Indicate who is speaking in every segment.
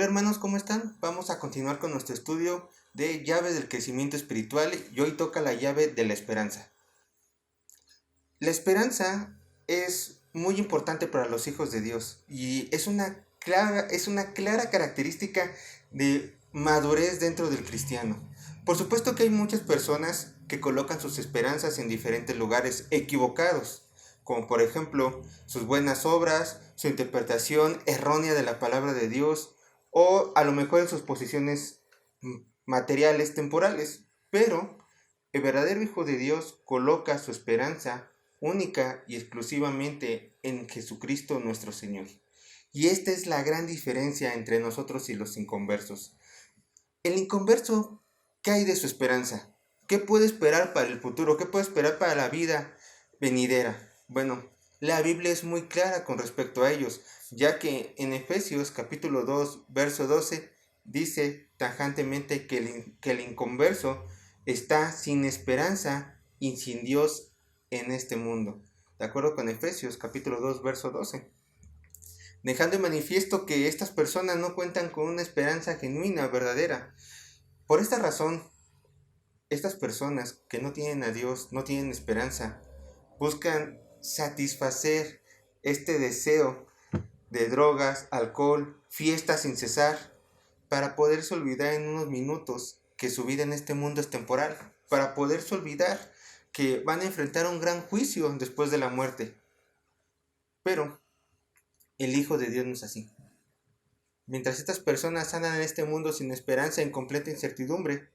Speaker 1: Hola hermanos, ¿cómo están? Vamos a continuar con nuestro estudio de llaves del crecimiento espiritual y hoy toca la llave de la esperanza. La esperanza es muy importante para los hijos de Dios y es una clara característica de madurez dentro del cristiano. Por supuesto que hay muchas personas que colocan sus esperanzas en diferentes lugares equivocados, como por ejemplo sus buenas obras, su interpretación errónea de la palabra de Dios o a lo mejor en sus posiciones materiales temporales. Pero el verdadero Hijo de Dios coloca su esperanza única y exclusivamente en Jesucristo nuestro Señor. Y esta es la gran diferencia entre nosotros y los inconversos. El inconverso, ¿qué hay de su esperanza? ¿Qué puede esperar para el futuro? ¿Qué puede esperar para la vida venidera? Bueno, la Biblia es muy clara con respecto a ellos, ya que en Efesios capítulo 2, verso 12, dice tajantemente que el inconverso está sin esperanza y sin Dios en este mundo. De acuerdo con Efesios capítulo 2, verso 12. Dejando de manifiesto que estas personas no cuentan con una esperanza genuina, verdadera. Por esta razón, estas personas que no tienen a Dios, no tienen esperanza, buscan satisfacer este deseo de drogas, alcohol, fiestas sin cesar, para poderse olvidar en unos minutos que su vida en este mundo es temporal, para poderse olvidar que van a enfrentar un gran juicio después de la muerte. Pero el Hijo de Dios no es así. Mientras estas personas andan en este mundo sin esperanza, en completa incertidumbre,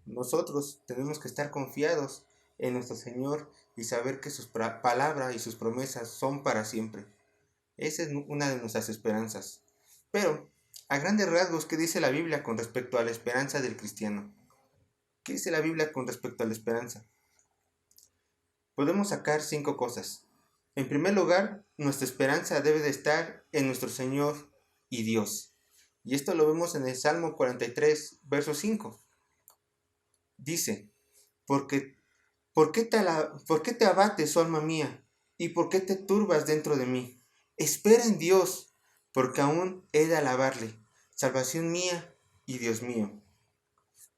Speaker 1: nosotros tenemos que estar confiados en nuestro Señor y saber que su palabra y sus promesas son para siempre. Esa es una de nuestras esperanzas. Pero, a grandes rasgos, ¿qué dice la Biblia con respecto a la esperanza del cristiano? ¿Qué dice la Biblia con respecto a la esperanza? Podemos sacar 5 cosas. En primer lugar, nuestra esperanza debe de estar en nuestro Señor y Dios. Y esto lo vemos en el Salmo 43, verso 5. Dice, ¿por qué te abates, oh alma mía? ¿Y por qué te turbas dentro de mí? Espera en Dios, porque aún he de alabarle, salvación mía y Dios mío.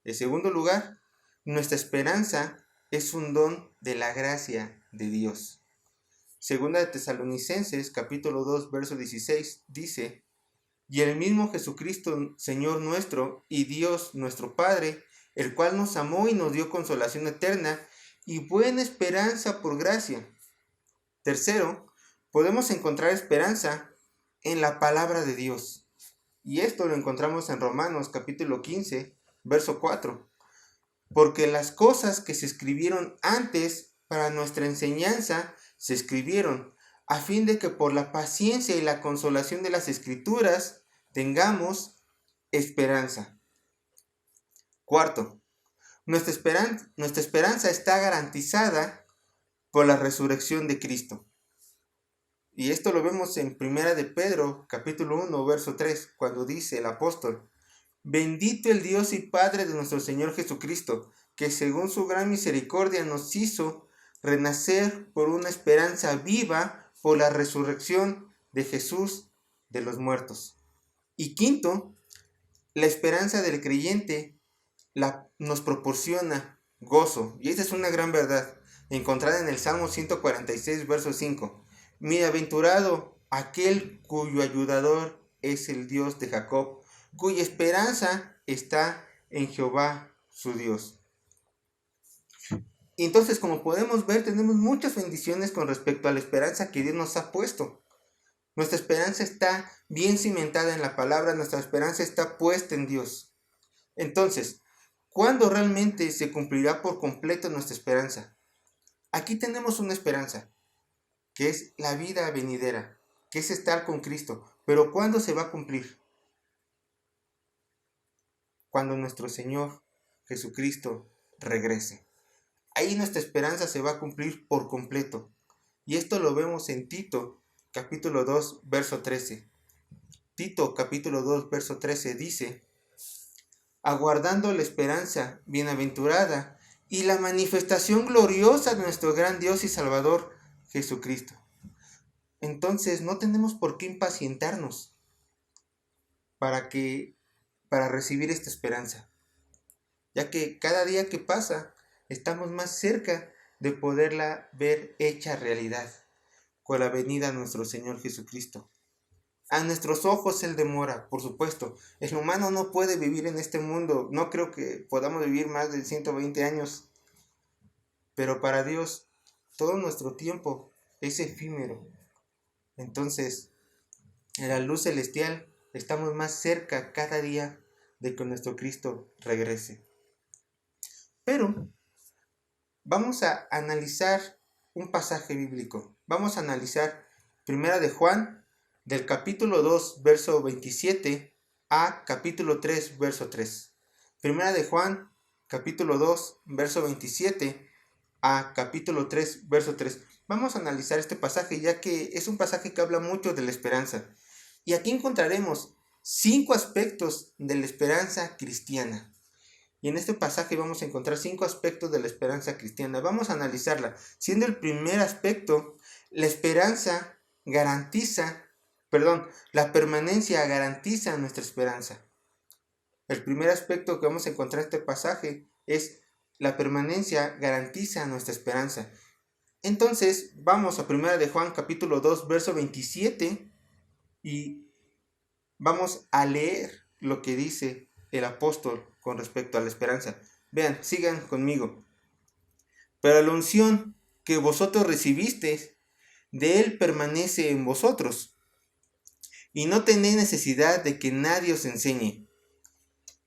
Speaker 1: En segundo lugar, nuestra esperanza es un don de la gracia de Dios. Segunda de Tesalonicenses, capítulo 2, verso 16, dice, y el mismo Jesucristo, Señor nuestro, y Dios nuestro Padre, el cual nos amó y nos dio consolación eterna y buena esperanza por gracia. Tercero, podemos encontrar esperanza en la palabra de Dios. Y esto lo encontramos en Romanos capítulo 15, verso 4. Porque las cosas que se escribieron antes para nuestra enseñanza se escribieron a fin de que por la paciencia y la consolación de las escrituras tengamos esperanza. Cuarto, nuestra esperanza está garantizada por la resurrección de Cristo. Y esto lo vemos en Primera de Pedro, capítulo 1, verso 3, cuando dice el apóstol, bendito el Dios y Padre de nuestro Señor Jesucristo, que según su gran misericordia nos hizo renacer por una esperanza viva por la resurrección de Jesús de los muertos. Y quinto, la esperanza del creyente nos proporciona gozo. Y esa es una gran verdad, encontrada en el Salmo 146, verso 5. Bienaventurado aquel cuyo ayudador es el Dios de Jacob, cuya esperanza está en Jehová su Dios. Y entonces, como podemos ver, tenemos muchas bendiciones con respecto a la esperanza que Dios nos ha puesto. Nuestra esperanza está bien cimentada en la palabra, nuestra esperanza está puesta en Dios. Entonces, ¿cuándo realmente se cumplirá por completo nuestra esperanza? Aquí tenemos una esperanza, que es la vida venidera, que es estar con Cristo. Pero ¿cuándo se va a cumplir? Cuando nuestro Señor Jesucristo regrese. Ahí nuestra esperanza se va a cumplir por completo. Y esto lo vemos en Tito, capítulo 2, verso 13. Tito, capítulo 2, verso 13 dice, aguardando la esperanza bienaventurada y la manifestación gloriosa de nuestro gran Dios y Salvador Jesucristo. Entonces no tenemos por qué impacientarnos. para para recibir esta esperanza, ya que cada día que pasa estamos más cerca de poderla ver hecha realidad con la venida de nuestro Señor Jesucristo. A nuestros ojos Él demora, por supuesto. El humano no puede vivir en este mundo. No creo que podamos vivir más de 120 años. Pero para Dios, todo nuestro tiempo es efímero. Entonces, en la luz celestial, estamos más cerca cada día de que nuestro Cristo regrese. Pero vamos a analizar un pasaje bíblico. Vamos a analizar Primera de Juan, del capítulo 2, verso 27 a capítulo 3, verso 3. Primera de Juan, capítulo 2, verso 27 a capítulo 3, verso 3. Vamos a analizar este pasaje, ya que es un pasaje que habla mucho de la esperanza. Y aquí encontraremos 5 aspectos de la esperanza cristiana. Y en este pasaje vamos a encontrar 5 aspectos de la esperanza cristiana. Vamos a analizarla. Siendo el primer aspecto, la permanencia garantiza nuestra esperanza. El primer aspecto que vamos a encontrar en este pasaje es la permanencia garantiza nuestra esperanza. Entonces, vamos a 1 de Juan capítulo 2, verso 27 y vamos a leer lo que dice el apóstol con respecto a la esperanza. Vean, sigan conmigo. Pero la unción que vosotros recibisteis, de él permanece en vosotros, y no tenéis necesidad de que nadie os enseñe.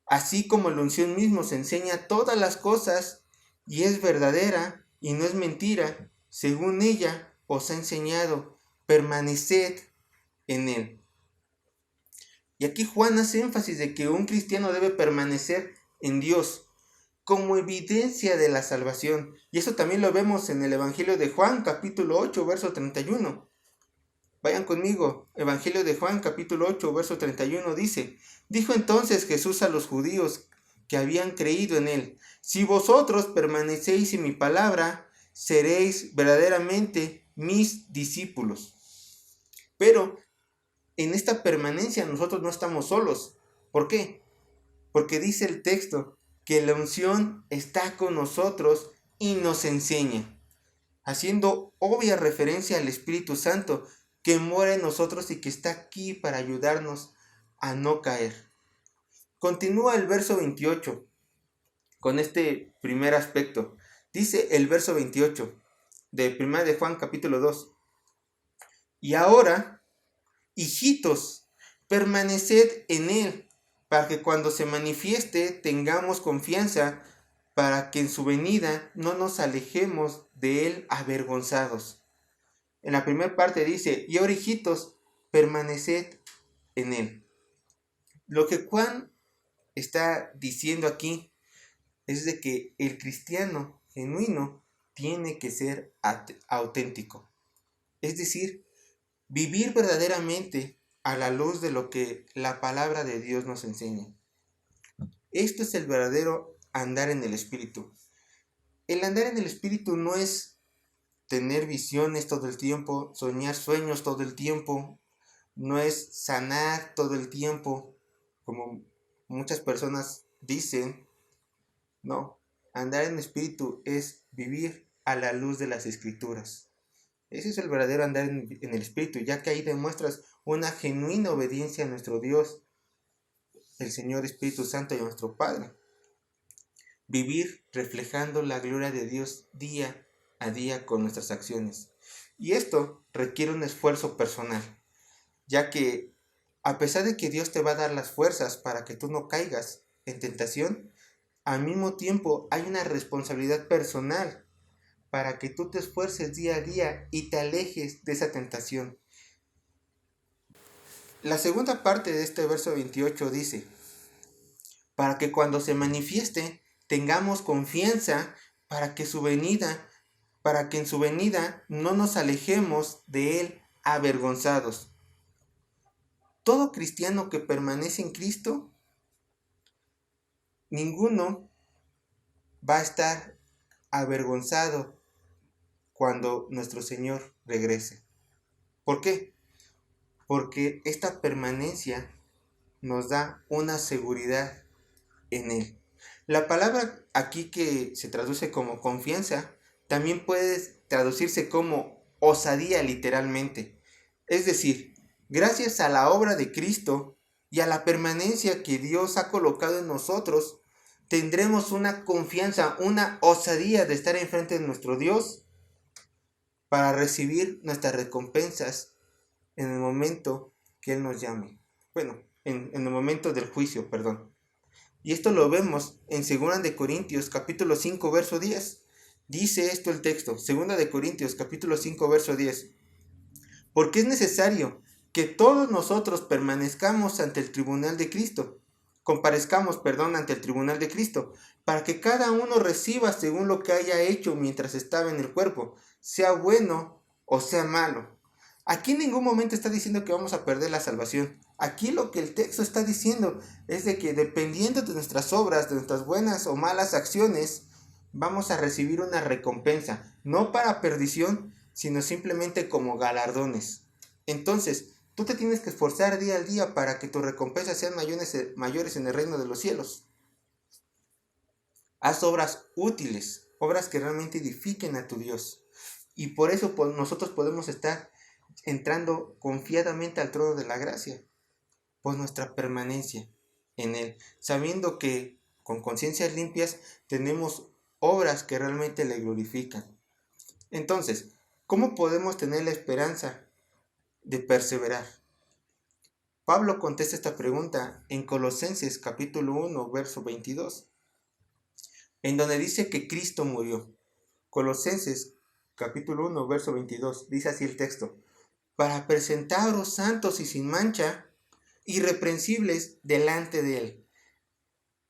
Speaker 1: Así como la unción mismo se enseña todas las cosas, y es verdadera y no es mentira, según ella os ha enseñado, permaneced en él. Y aquí Juan hace énfasis de que un cristiano debe permanecer en Dios como evidencia de la salvación. Y eso también lo vemos en el Evangelio de Juan, capítulo 8, verso 31. Vayan conmigo, Evangelio de Juan, capítulo 8, verso 31 dice: Dijo entonces Jesús a los judíos que habían creído en él: Si vosotros permanecéis en mi palabra, seréis verdaderamente mis discípulos. Pero en esta permanencia nosotros no estamos solos. ¿Por qué? Porque dice el texto que la unción está con nosotros y nos enseña, haciendo obvia referencia al Espíritu Santo que mora en nosotros y que está aquí para ayudarnos a no caer. Continúa el verso 28 con este primer aspecto. Dice el verso 28 de 1 de Juan capítulo 2: Y ahora, hijitos, permaneced en él, para que cuando se manifieste tengamos confianza, para que en su venida no nos alejemos de él avergonzados. En la primera parte dice: y ahora, hijitos, permaneced en él. Lo que Juan está diciendo aquí es de que el cristiano genuino tiene que ser auténtico. Es decir, vivir verdaderamente a la luz de lo que la palabra de Dios nos enseña. Esto es el verdadero andar en el Espíritu. El andar en el Espíritu no es tener visiones todo el tiempo, soñar sueños todo el tiempo, no es sanar todo el tiempo, como muchas personas dicen. No, andar en Espíritu es vivir a la luz de las Escrituras. Ese es el verdadero andar en el Espíritu, ya que ahí demuestras una genuina obediencia a nuestro Dios, el Señor Espíritu Santo y a nuestro Padre. Vivir reflejando la gloria de Dios día a día con nuestras acciones. Y esto requiere un esfuerzo personal, ya que a pesar de que Dios te va a dar las fuerzas para que tú no caigas en tentación, al mismo tiempo hay una responsabilidad personal para que tú te esfuerces día a día y te alejes de esa tentación. La segunda parte de este verso 28 dice: para que cuando se manifieste tengamos confianza, para que en su venida no nos alejemos de él avergonzados. Todo cristiano que permanece en Cristo, ninguno va a estar avergonzado cuando nuestro Señor regrese. ¿Por qué? Porque esta permanencia nos da una seguridad en Él. La palabra aquí que se traduce como confianza también puede traducirse como osadía literalmente. Es decir, gracias a la obra de Cristo y a la permanencia que Dios ha colocado en nosotros, tendremos una confianza, una osadía de estar enfrente de nuestro Dios para recibir nuestras recompensas en el momento que Él nos llame. Bueno, en el momento del juicio, perdón. Y esto lo vemos en 2 de Corintios capítulo 5 verso 10. Dice esto el texto, 2 de Corintios capítulo 5 verso 10. Porque es necesario que todos nosotros permanezcamos ante el tribunal de Cristo, comparezcamos, perdón, ante el tribunal de Cristo, para que cada uno reciba según lo que haya hecho mientras estaba en el cuerpo, sea bueno o sea malo. Aquí en ningún momento está diciendo que vamos a perder la salvación. Aquí lo que el texto está diciendo es de que dependiendo de nuestras obras, de nuestras buenas o malas acciones, vamos a recibir una recompensa, no para perdición, sino simplemente como galardones. Entonces, tú te tienes que esforzar día al día para que tus recompensas sean mayores en el reino de los cielos. Haz obras útiles, obras que realmente edifiquen a tu Dios. Y por eso nosotros podemos estar entrando confiadamente al trono de la gracia, por nuestra permanencia en Él, sabiendo que con conciencias limpias tenemos obras que realmente le glorifican. Entonces, ¿cómo podemos tener la esperanza de perseverar? Pablo contesta esta pregunta en Colosenses capítulo 1, verso 22, en donde dice que Cristo murió. Colosenses capítulo 1, verso 22, dice así el texto: para presentaros santos y sin mancha, irreprensibles delante de Él.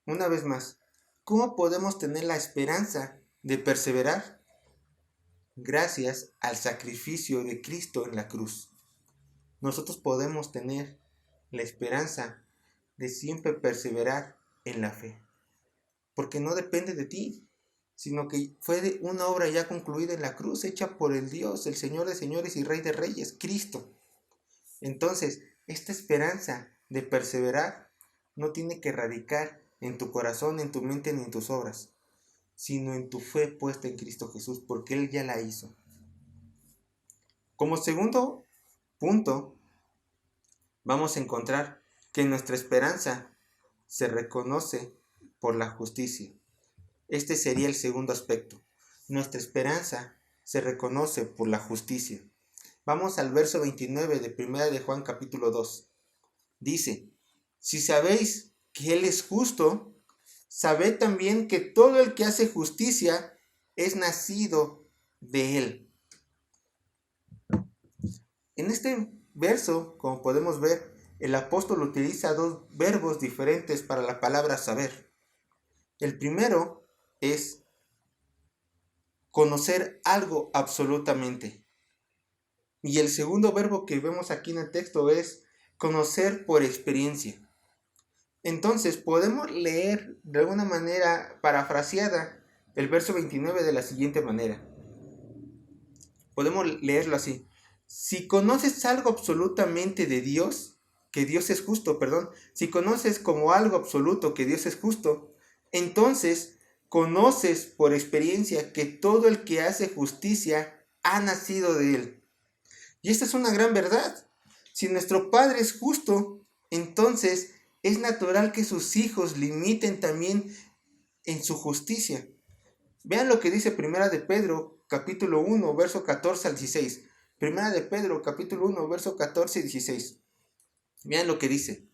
Speaker 1: Una vez más, ¿cómo podemos tener la esperanza de perseverar? Gracias al sacrificio de Cristo en la cruz. Nosotros podemos tener la esperanza de siempre perseverar en la fe, porque no depende de ti, sino que fue de una obra ya concluida en la cruz, hecha por el Dios, el Señor de señores y Rey de reyes, Cristo. Entonces, esta esperanza de perseverar no tiene que radicar en tu corazón, en tu mente ni en tus obras, sino en tu fe puesta en Cristo Jesús, porque Él ya la hizo. Como segundo punto, vamos a encontrar que nuestra esperanza se reconoce por la justicia. Este sería el segundo aspecto. Nuestra esperanza se reconoce por la justicia. Vamos al verso 29 de 1 de Juan capítulo 2. Dice: si sabéis que Él es justo, sabed también que todo el que hace justicia es nacido de Él. En este verso, como podemos ver, el apóstol utiliza dos verbos diferentes para la palabra saber. El primero es conocer algo absolutamente. Y el segundo verbo que vemos aquí en el texto es conocer por experiencia. Entonces podemos leer de alguna manera parafraseada el verso 29 de la siguiente manera. Podemos leerlo así: si conoces algo absolutamente de Dios, que Dios es justo, si conoces como algo absoluto que Dios es justo, entonces conoces por experiencia que todo el que hace justicia ha nacido de Él. Y esta es una gran verdad. Si nuestro Padre es justo, entonces es natural que sus hijos limiten también en su justicia. Vean lo que dice Primera de Pedro, capítulo 1, verso 14 al 16. Primera de Pedro, capítulo 1, verso 14 y 16. Vean lo que dice: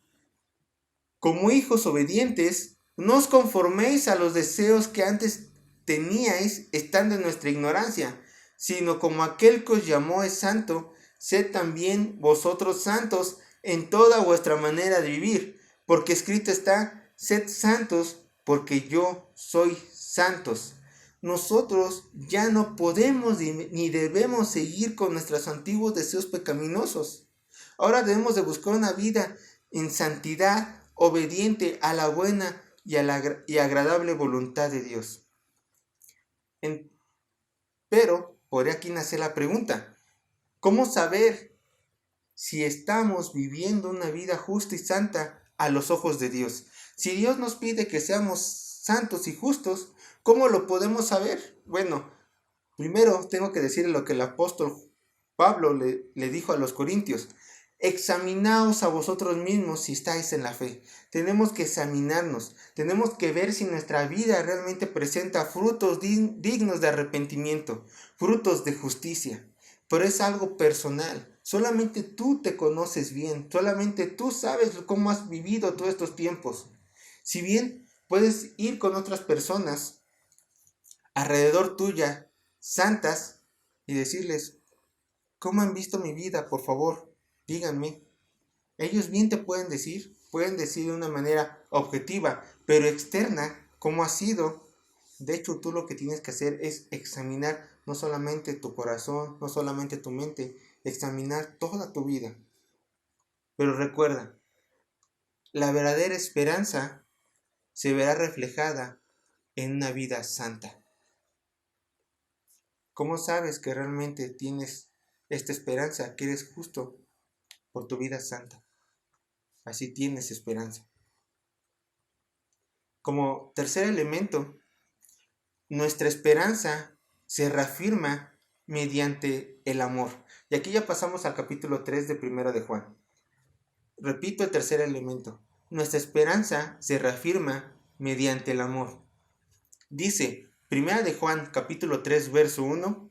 Speaker 1: como hijos obedientes, no os conforméis a los deseos que antes teníais estando en nuestra ignorancia, sino como aquel que os llamó es santo, sed también vosotros santos en toda vuestra manera de vivir, porque escrito está: sed santos, porque yo soy santos. Nosotros ya no podemos ni debemos seguir con nuestros antiguos deseos pecaminosos. Ahora debemos de buscar una vida en santidad, obediente a la buena y agradable voluntad de Dios. Pero por aquí nace la pregunta: ¿cómo saber si estamos viviendo una vida justa y santa a los ojos de Dios. Si Dios nos pide que seamos santos y justos, ¿cómo lo podemos saber? Bueno, primero tengo que decirle lo que el apóstol Pablo le dijo a los corintios. Examinaos a vosotros mismos si estáis en la fe. Tenemos que examinarnos, tenemos que ver si nuestra vida realmente presenta frutos dignos de arrepentimiento, frutos de justicia. Pero es algo personal, solamente tú te conoces bien, solamente tú sabes cómo has vivido todos estos tiempos. Si bien puedes ir con otras personas alrededor tuya, santas, y decirles, ¿cómo han visto mi vida? Por favor, díganme. Ellos bien te pueden decir de una manera objetiva, pero externa, cómo ha sido. De hecho, tú lo que tienes que hacer es examinar no solamente tu corazón, no solamente tu mente, examinar toda tu vida. Pero recuerda, la verdadera esperanza se verá reflejada en una vida santa. ¿Cómo sabes que realmente tienes esta esperanza, que eres justo? Por tu vida santa. Así tienes esperanza. Como tercer elemento, nuestra esperanza se reafirma mediante el amor. Y aquí ya pasamos al capítulo 3 de Primera de Juan. Repito el tercer elemento. Nuestra esperanza se reafirma mediante el amor. Dice, Primera de Juan, capítulo 3, verso 1.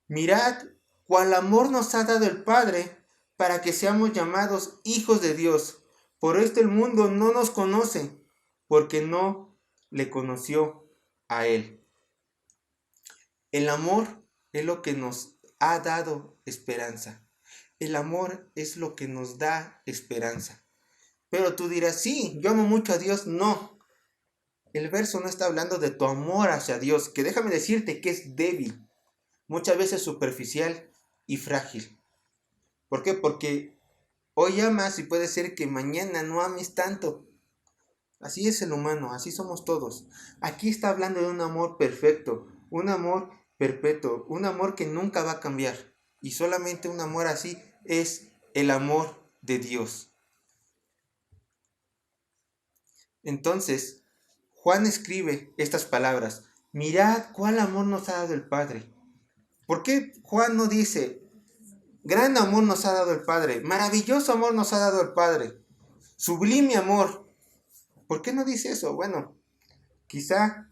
Speaker 1: Mirad cuál amor nos ha dado el Padre para que seamos llamados hijos de Dios. Por esto el mundo no nos conoce, porque no le conoció a Él. El amor es lo que nos ha dado esperanza. El amor es lo que nos da esperanza. Pero tú dirás, sí, yo amo mucho a Dios. No, el verso no está hablando de tu amor hacia Dios, que déjame decirte que es débil, muchas veces superficial y frágil. ¿Por qué? Porque hoy amas y puede ser que mañana no ames tanto. Así es el humano, así somos todos. Aquí está hablando de un amor perfecto, un amor perpetuo, un amor que nunca va a cambiar. Y solamente un amor así es el amor de Dios. Entonces, Juan escribe estas palabras. Mirad cuál amor nos ha dado el Padre. ¿Por qué Juan no dice, gran amor nos ha dado el Padre, maravilloso amor nos ha dado el Padre, sublime amor? ¿Por qué no dice eso? Bueno, quizá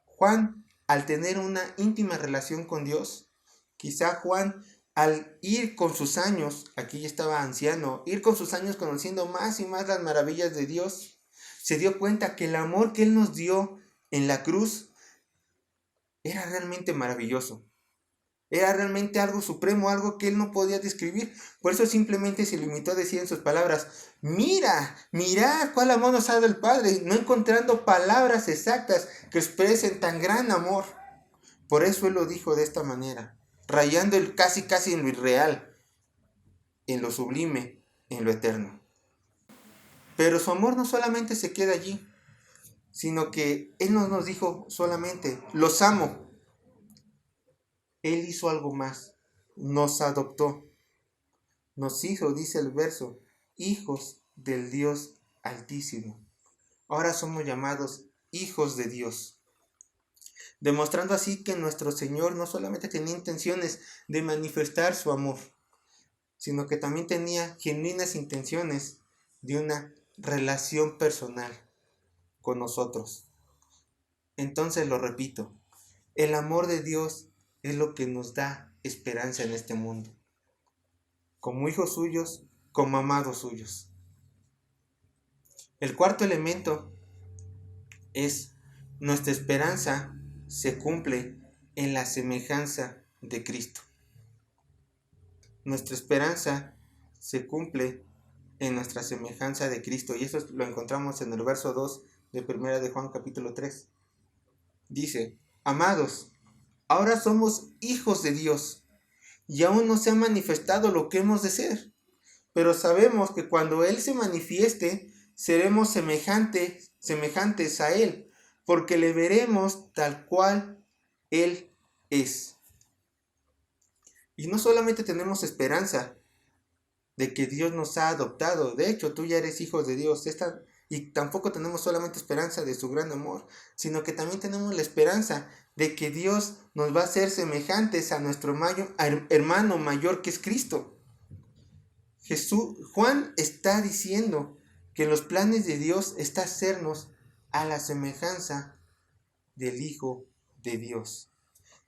Speaker 1: Juan, al tener una íntima relación con Dios, quizá Juan, al ir con sus años, aquí ya estaba anciano, ir con sus años conociendo más y más las maravillas de Dios, se dio cuenta que el amor que Él nos dio en la cruz era realmente maravilloso. Era realmente algo supremo, algo que Él no podía describir. Por eso simplemente se limitó a decir en sus palabras, mira cuál amor nos ha dado el Padre, no encontrando palabras exactas que expresen tan gran amor. Por eso Él lo dijo de esta manera, rayando el casi en lo irreal, en lo sublime, en lo eterno. Pero su amor no solamente se queda allí, sino que Él no nos dijo solamente, los amo. Él hizo algo más, nos adoptó, nos hizo, dice el verso, hijos del Dios Altísimo. Ahora somos llamados hijos de Dios, demostrando así que nuestro Señor no solamente tenía intenciones de manifestar su amor, sino que también tenía genuinas intenciones de una relación personal con nosotros. Entonces lo repito, el amor de Dios es lo que nos da esperanza en este mundo, como hijos suyos, como amados suyos. El cuarto elemento es nuestra esperanza se cumple en la semejanza de Cristo. Nuestra esperanza se cumple en nuestra semejanza de Cristo, y eso lo encontramos en el verso 2 de 1 de Juan capítulo 3. Dice, amados, ahora somos hijos de Dios, y aún no se ha manifestado lo que hemos de ser, pero sabemos que cuando Él se manifieste, seremos semejantes a Él, porque le veremos tal cual Él es. Y no solamente tenemos esperanza, de que Dios nos ha adoptado. De hecho, tú ya eres hijo de Dios. Y tampoco tenemos solamente esperanza de su gran amor, sino que también tenemos la esperanza de que Dios nos va a hacer semejantes a nuestro hermano mayor que es Cristo. Juan está diciendo que los planes de Dios está hacernos a la semejanza del Hijo de Dios.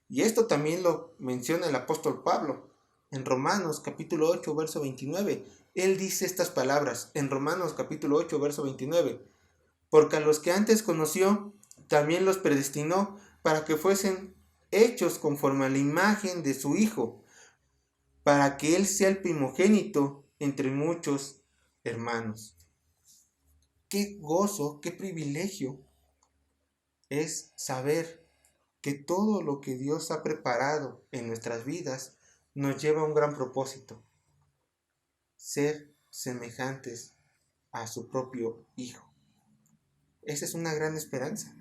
Speaker 1: Y esto también lo menciona el apóstol Pablo en Romanos capítulo 8, verso 29. Él dice estas palabras en Romanos capítulo 8, verso 29. Porque a los que antes conoció, también los predestinó para que fuesen hechos conforme a la imagen de su Hijo, para que Él sea el primogénito entre muchos hermanos. Qué gozo, qué privilegio es saber que todo lo que Dios ha preparado en nuestras vidas nos lleva a un gran propósito: ser semejantes a su propio Hijo. Esa es una gran esperanza,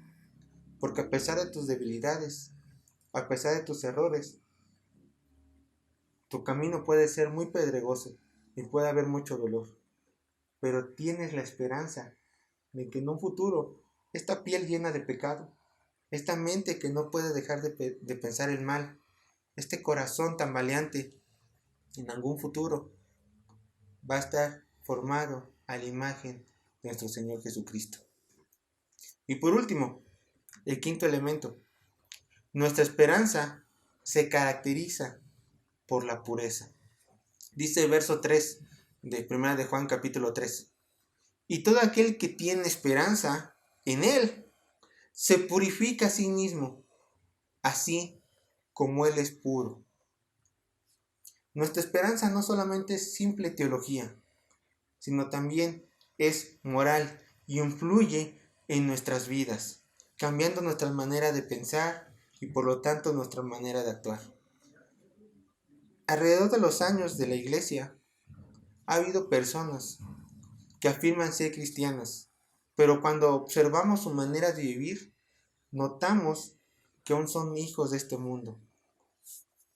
Speaker 1: porque a pesar de tus debilidades, a pesar de tus errores, tu camino puede ser muy pedregoso y puede haber mucho dolor, pero tienes la esperanza de que en un futuro esta piel llena de pecado, esta mente que no puede dejar de pensar el mal, este corazón tambaleante, en algún futuro va a estar formado a la imagen de nuestro Señor Jesucristo. Y por último, el quinto elemento: nuestra esperanza se caracteriza por la pureza. Dice el verso 3 de 1 de Juan capítulo 3. Y todo aquel que tiene esperanza en Él se purifica a sí mismo, así como Él es puro. Nuestra esperanza no solamente es simple teología, sino también es moral y influye en nuestras vidas, cambiando nuestra manera de pensar y por lo tanto nuestra manera de actuar. Alrededor de los años de la iglesia ha habido personas que afirman ser cristianas, pero cuando observamos su manera de vivir, notamos que aún son hijos de este mundo.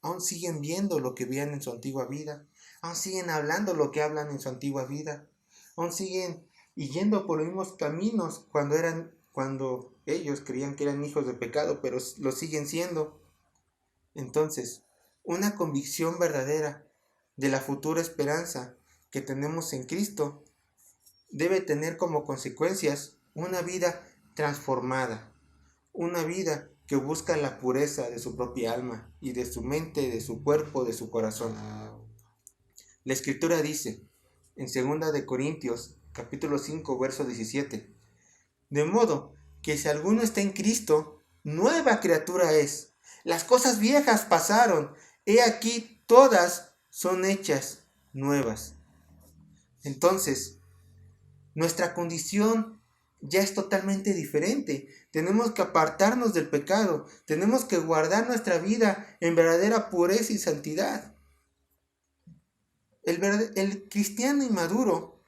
Speaker 1: Aún siguen viendo lo que veían en su antigua vida, aún siguen hablando lo que hablan en su antigua vida, aún siguen yendo por los mismos caminos cuando ellos creían que eran hijos de pecado, pero lo siguen siendo. Entonces, una convicción verdadera de la futura esperanza que tenemos en Cristo debe tener como consecuencias una vida transformada, una vida que busca la pureza de su propia alma y de su mente, de su cuerpo, de su corazón. La Escritura dice en 2 de Corintios capítulo 5 verso 17: de modo que si alguno está en Cristo, nueva criatura es. Las cosas viejas pasaron, he aquí todas son hechas nuevas. Entonces, nuestra condición ya es totalmente diferente. Tenemos que apartarnos del pecado. Tenemos que guardar nuestra vida en verdadera pureza y santidad. El cristiano inmaduro,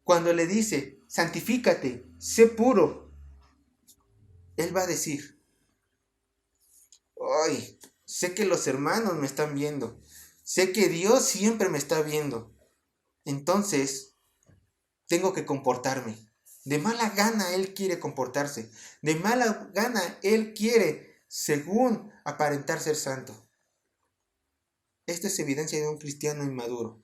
Speaker 1: cuando le dice, santifícate, sé puro, él va a decir, ay, sé que los hermanos me están viendo. Sé que Dios siempre me está viendo. Entonces, tengo que comportarme. De mala gana Él quiere comportarse. De mala gana Él quiere, según aparentar ser santo. Esta es evidencia de un cristiano inmaduro.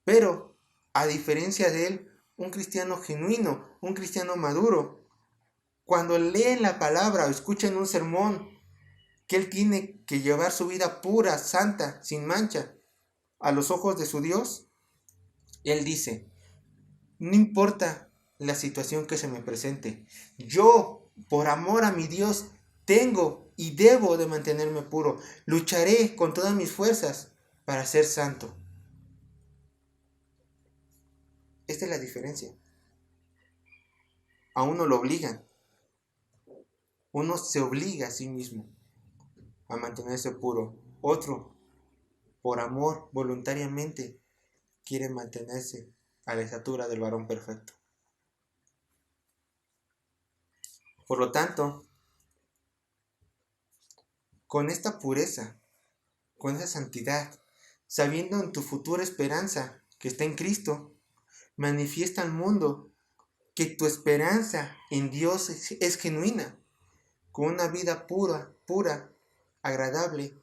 Speaker 1: Pero, a diferencia de él, un cristiano genuino, un cristiano maduro, cuando leen la palabra o escuchan un sermón, que él tiene que llevar su vida pura, santa, sin mancha, a los ojos de su Dios, él dice, no importa la situación que se me presente, yo, por amor a mi Dios, tengo y debo de mantenerme puro. Lucharé con todas mis fuerzas para ser santo. Esta es la diferencia. A uno lo obligan. Uno se obliga a sí mismo a mantenerse puro. Otro, por amor, voluntariamente, quiere mantenerse a la estatura del varón perfecto. Por lo tanto, con esta pureza, con esa santidad, sabiendo en tu futura esperanza que está en Cristo, manifiesta al mundo que tu esperanza en Dios es genuina, con una vida pura, agradable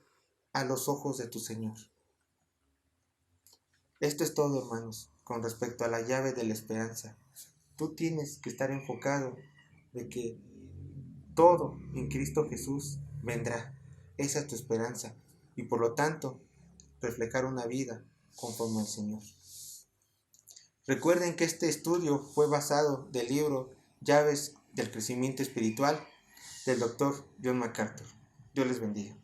Speaker 1: a los ojos de tu Señor. Esto es todo, hermanos, con respecto a la llave de la esperanza. Tú tienes que estar enfocado de que todo en Cristo Jesús vendrá. Esa es tu esperanza. Y por lo tanto, reflejar una vida conforme al Señor. Recuerden que este estudio fue basado del libro Llaves del Crecimiento Espiritual del Dr. John MacArthur. Dios les bendiga.